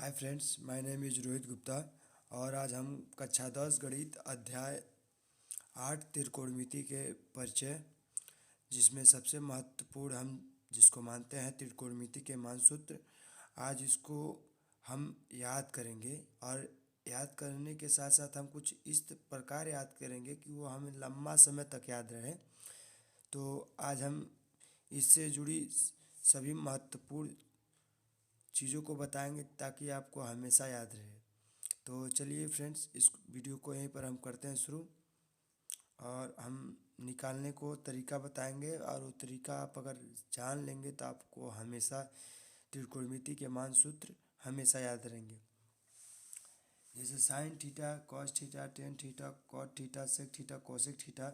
Hi friends, my name is Rohit Gupta. और आज हम कक्षा 10 गणित अध्याय 8 त्रिकोणमिति के परिचय, जिसमें सबसे महत्वपूर्ण हम जिसको मानते हैं त्रिकोणमिति के मानसूत्र, आज इसको हम याद करेंगे। और याद करने के साथ साथ हम कुछ इस प्रकार याद करेंगे कि वो हमें लंबा समय तक याद रहे। तो आज हम इससे जुड़ी सभी महत्वपूर्ण चीज़ों को बताएंगे ताकि आपको हमेशा याद रहे। तो चलिए फ्रेंड्स, इस वीडियो को यहीं पर हम करते हैं शुरू। और हम निकालने को तरीका बताएंगे, और वो तरीका आप अगर जान लेंगे तो आपको हमेशा त्रिकोणमिति के मान सूत्र हमेशा याद रहेंगे। जैसे sine theta, cos theta, tan theta, cot theta, sec theta, cosec theta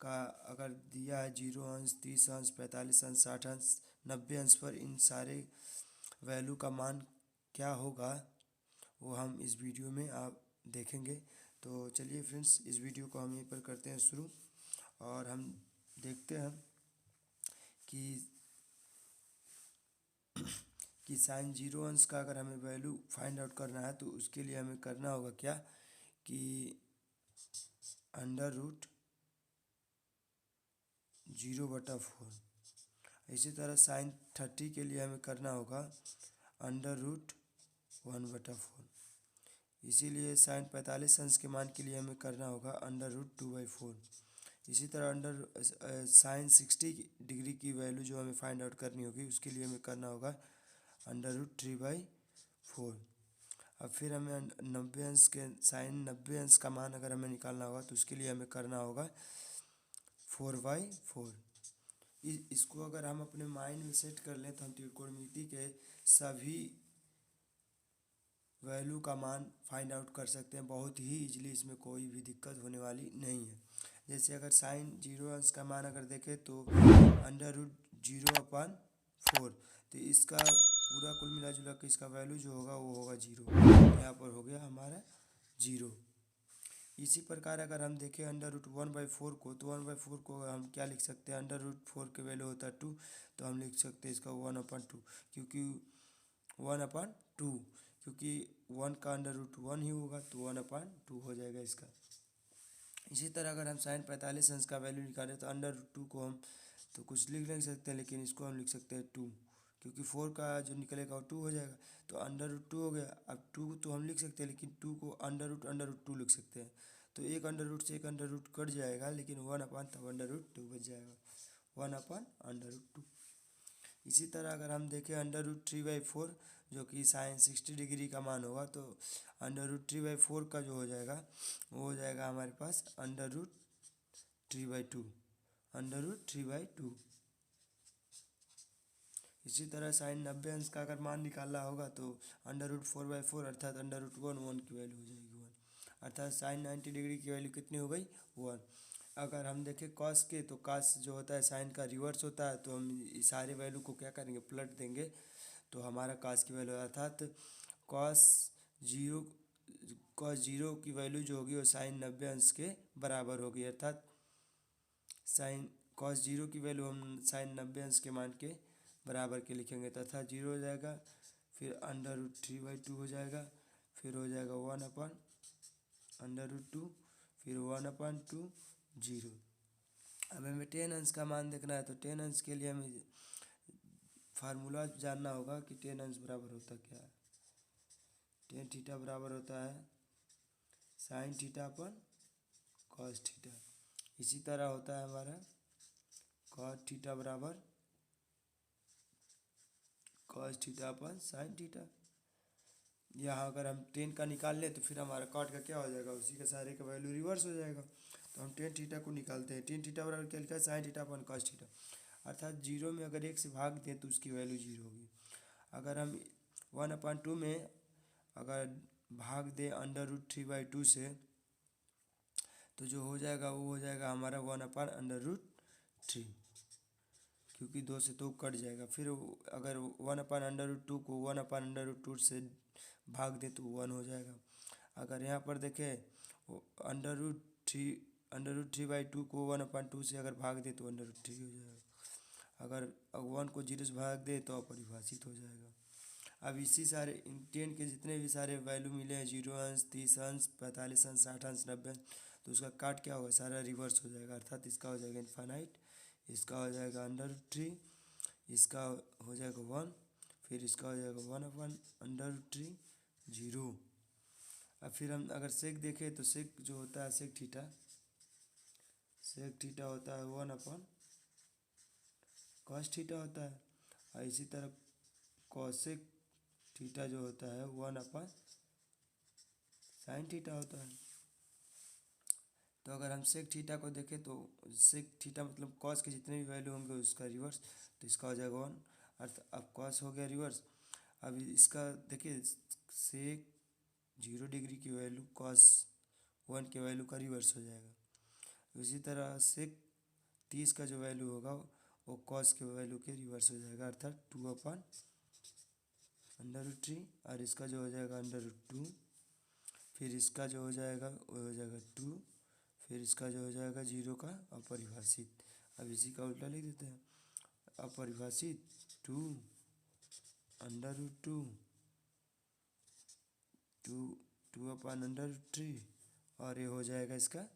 का अगर दिया है 0 अंश, 30 अंश, 45 अंश, 60 अंश, 90 अंश पर इन सारे वैल्यू का मान क्या होगा वो हम इस वीडियो में आप देखेंगे। तो चलिए फ्रेंड्स, इस वीडियो को हम यहीं पर करते हैं शुरू। और हम देखते हैं कि साइन 0 अंश का अगर हमें वैल्यू फाइंड आउट करना है तो उसके लिए हमें करना होगा क्या कि अंडर रूट 0/4। इसी तरह साइन 30 के लिए हमें करना होगा अंडर रूट 1/4। इसीलिए साइन 45 अंश के मान के लिए हमें करना होगा अंडर रूट 2/4। इसी तरह साइन 60 डिग्री की वैल्यू जो हमें फाइंड आउट करनी होगी उसके लिए हमें करना होगा अंडर रूट 3/4। अब फिर हमें 90 अंश के साइन 90 अंश का मान अगर हमें निकालना होगा तो उसके लिए हमें करना होगा 4/4। इसको अगर हम अपने माइंड में सेट कर लें तो हम त्रिकोणमिति के सभी वैल्यू का मान फाइंड आउट कर सकते हैं बहुत ही इजीली। इसमें कोई भी दिक्कत होने वाली नहीं है। जैसे अगर साइन 0 अंश का मान अगर देखें तो अंडर रूट 0/4, तो इसका पूरा कुल मिला जुला के इसका वैल्यू जो होगा वो होगा 0। यहाँ पर हो गया हमारा 0। इसी प्रकार अगर हम देखें अंडर रूट 1/4 को, तो 1/4 को हम क्या लिख सकते हैं, अंडर रूट 4 के वैल्यू होता है 2, तो हम लिख सकते हैं इसका 1/2, क्योंकि 1/2, क्योंकि 1 का अंडर रूट 1 ही होगा तो 1/2 हो जाएगा इसका। इसी तरह अगर हम साइन 45 अंश का वैल्यू निकालें तो अंडर रूट 2 को हम तो कुछ लिख नहीं सकते, लेकिन इसको हम लिख सकते हैं 2, क्योंकि 4 का जो निकलेगा वो 2 हो जाएगा। तो अंडर रूट 2 हो गया। अब 2 तो हम लिख सकते हैं, लेकिन 2 को अंडर रूट 2 लिख सकते हैं। तो एक अंडर रूट से एक अंडर रूट कट जाएगा, लेकिन 1/, तब अंडर रूट 2 बच जाएगा, 1/√2। इसी तरह अगर हम देखें अंडर रूट 3/4 जो कि साइन 60 डिग्री का मान होगा, तो अंडर रूट 3/4 का जो हो जाएगा वो हो जाएगा हमारे पास अंडर रूट 3/2, अंडर रूट 3/2। इसी तरह साइन 90 अंश का अगर मान निकालना होगा तो अंडर रूट 4/4 अर्थात अंडर रूट 1 की वैल्यू हो जाएगी 1, अर्थात साइन 90 डिग्री की वैल्यू कितनी हो गई 1। अगर हम देखें कॉस के, तो कॉस जो होता है साइन का रिवर्स होता है, तो हम इस सारे वैल्यू को क्या करेंगे, पलट देंगे। तो हमारा कॉस की वैल्यू अर्थात कॉस जीरो कॉस जीरो की वैल्यू जो होगी वो साइन 90 अंश के बराबर होगी, अर्थात साइन कॉस जीरो की वैल्यू हम साइन 90 अंश के मान के बराबर के लिखेंगे तथा 0 हो जाएगा। फिर अंडर रूट 3/2 हो जाएगा, फिर हो जाएगा 1/√2, फिर 1/2 0। अब हमें 10 अंश का मान देखना है, तो 10 अंश के लिए हमें फार्मूला जानना होगा कि 10 अंश बराबर होता क्या है। 10 थीटा बराबर होता है साइन थीटा अपन कॉस थीटा। इसी तरह होता है हमारा कॉस थीटा बराबर कॉस थीटा अपन साइन थीटा। यहाँ अगर हम 10 का निकाल लें तो फिर हमारा कॉट का क्या हो जाएगा, उसी का सारे का वैल्यू रिवर्स हो जाएगा। तो हम 10 थीटा को निकालते हैं। 10 थीटा बराबर क्या लिखा है, साइन थीटा अपन कॉस थीटा, अर्थात 0 में अगर 1 से भाग दें तो उसकी वैल्यू 0 होगी। अगर हम 1/2 में अगर भाग दें अंडर रूट 3/2 से, तो जो हो जाएगा वो हो जाएगा हमारा 1/√3, क्योंकि 2 से 2 कट जाएगा। फिर अगर 1/√2 को 1/√2 से भाग दें तो 1 हो जाएगा। अगर यहाँ पर देखें अंडर रूट 3/2 को 1/2 से अगर भाग दे तो अंडर रूट 3 हो जाएगा। अगर 1 को 0 से भाग दे तो अपरिभाषित हो जाएगा। अब इसी सारे 10 के जितने भी सारे वैल्यू मिले हैं, 0 अंश, 30 अंश, 45 अंश, 60 अंश, 90 अंश, तो उसका काट क्या होगा, सारा रिवर्स हो जाएगा। अर्थात इसका हो जाएगा इनफाइनाइट, इसका हो जाएगा अंडर रूट 3, इसका हो जाएगा 1, फिर इसका हो जाएगा 1/√3 0। अब फिर हम अगर सेक देखें तो सेक जो होता है सेक थीटा होता है 1/cos थीटा होता है। और इसी तरह कॉसेक थीटा जो होता है 1/sin थीटा होता है। तो अगर हम सेक थीटा को देखें तो सेक थीटा मतलब कॉस के जितने भी वैल्यू होंगे उसका रिवर्स, तो इसका हो जाएगा 1। अर्थ अब कॉस हो गया रिवर्स। अब इसका देखिए सेक 0 डिग्री की वैल्यू कॉस 1 के वैल्यू का रिवर्स हो जाएगा। उसी तरह सेक 30 का जो वैल्यू होगा वो कॉस के वैल्यू के रिवर्स हो जाएगा, अर्थात 2/√3। और इसका जो हो जाएगा √2, फिर इसका जो हो जाएगा वो हो जाएगा 2, फिर इसका जो हो जाएगा 0 का अपरिभाषित। अब इसी का उल्टा लिख देते हैं, अपरिभाषित 2/√2 2/√3, और ये हो जाएगा इसका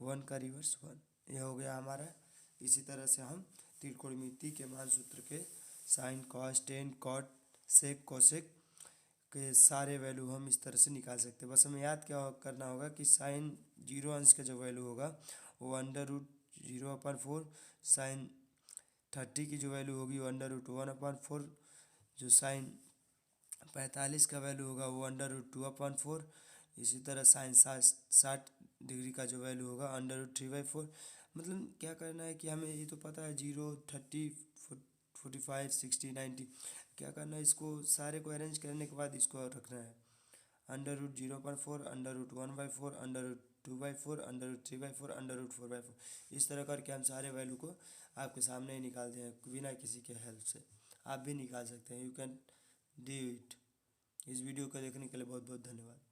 1 का रिवर्स 1। ये हो गया हमारा। इसी तरह से हम त्रिकोणमिति के मान सूत्र के साइन, कॉस, टेन, कॉट, सेक, कोसेक के सारे वैल्यू हम इस तरह से निकाल सकते हैं। बस हमें याद क्या करना होगा कि साइन 0 अंश का जो वैल्यू होगा वो √0/4, साइन 30 की जो वैल्यू होगी वो √1/4, जो साइन 45 का वैल्यू होगा वो √2/4, इसी तरह साइन 60 डिग्री का जो वैल्यू होगा √3/4। मतलब क्या करना है कि हमें ये तो पता है 0, 30, 45, 60, 90, क्या करना है, इसको सारे को अरेंज करने के बाद इसको रखना है √0/4, √1/4, √2/4, √3/4, √4/4। इस तरह करके हम सारे वैल्यू को आपके सामने ही निकालते हैं बिना किसी के हेल्प से। आप भी निकाल सकते हैं, यू कैन डू इट। इस वीडियो को देखने के लिए बहुत बहुत धन्यवाद।